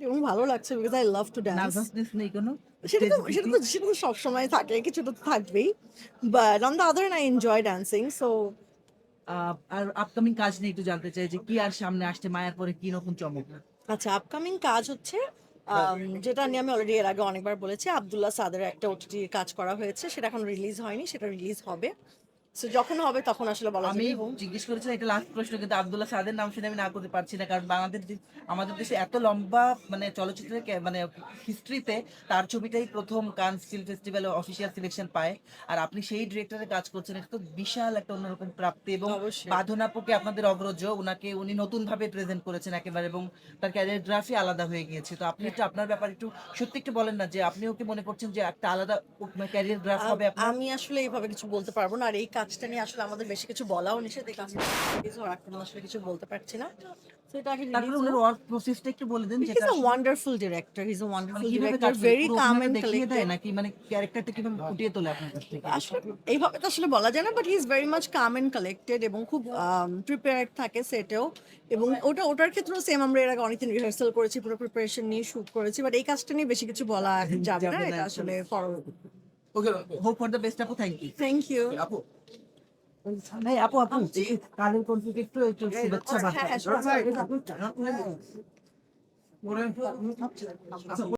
এবং ভালো লাগছে because I love to dance. Nervousness নেই কোনো? সেটা স্টেজ তো সেটা ভীতি? তো সেটা তো সবসময় থাকে, কিছুটা তো থাকবেই। But on the other hand I enjoy dancing. So আর আপকামিং কাজ নিয়ে একটু জানতে চাই যে কি আর সামনে আসছে মায়ার পরে কি নতুন চমক? আচ্ছা, আপকামিং কাজ হচ্ছে যেটা নিয়ে আমি অলরেডি এর আগে অনেকবার বলেছি, আব্দুল্লাহ সাদের একটা ওটিটি কাজ করা হয়েছে, সেটা এখন রিলিজ হয়নি, সেটা রিলিজ হবে। সো যখন হবে তখন আসলে বলা আমি যাবে। এবং জিজ্ঞেস করেছিলাম এটা লাস্ট প্রশ্ন, কিন্তু আব্দুল্লাহ সাদের নাম শুনে আমি না করতে পারছি না, কারণ আমাদের দেশে এত লম্বা মানে চলচ্চিত্রের মানে হিস্ট্রিতে তার ছবিটাই প্রথম কান ফিল্ম ফেস্টিভ্যালে অফিসিয়াল সিলেকশন পায়। আর আপনি সেই ডিরেক্টরের কাজ করছেন, এটা তো বিশাল একটা অন্যরকম প্রাপ্তি। এবং অবশ্যই বাঁধনাপুকে আপনাদের অগ্রজ, উনি নতুন ভাবে প্রেজেন্ট করেছেন একেবারে, এবং তার ক্যারিওগ্রাফি আলাদা হয়ে গিয়েছে। তো আপনি একটু আপনার ব্যাপারে একটু সত্যি একটু বলেন না, যে আপনিও কি মনে করছেন যে একটা আলাদা ক্যারিওগ্রাফ হবে আপনার? আমি আসলে এইভাবে কিছু বলতে পারবো না, আর এই কাজটা নিয়ে আসলে আমাদের বেশি কিছু বলাও নিষেধ। এই কাজটা রিলিজ হওয়ার এখন আসলে কিছু বলতে পারছি না। তো এটা আগে রিলিজ তারপরে ওনার হোক। ওয়ার্ক প্রসেসটা একটু বলে দেন, যেটা He's a আসলে wonderful director. He's a মানে wonderful কিভাবে director, কাজ করে, very পুরো calm অভিনয়টা and দেখিয়ে দেয় collected. নাকি মানে ক্যারেক্টারটা কিভাবে ফুটিয়ে তোলে আপনার কাছ থেকে? আসলে এইভাবে তো আসলে বলা যায় না, but he is very much calm and collected এবং খুব প্রিপেয়ার্ড থাকে সেটেও। এবং ওটার ক্ষেত্রেও সেম, আমরা এর আগে অনেকদিন রিহার্সাল করেছি, পুরো প্রিপারেশন নিয়ে শুট করেছি, বাট এই কাজটা নিয়ে বেশি কিছু বলা এখন যাবে না, যাবে না এটা এখন। আসলে পরবর্তী। Okay, hope for the best আপু, থ্যাংক ইউ। Thank you. আপু, নাই আপু, আপু এই কালের কনফিউজ একটু একটু শুভেচ্ছা হ্যাঁ বার্তা। হ্যাঁ, sure.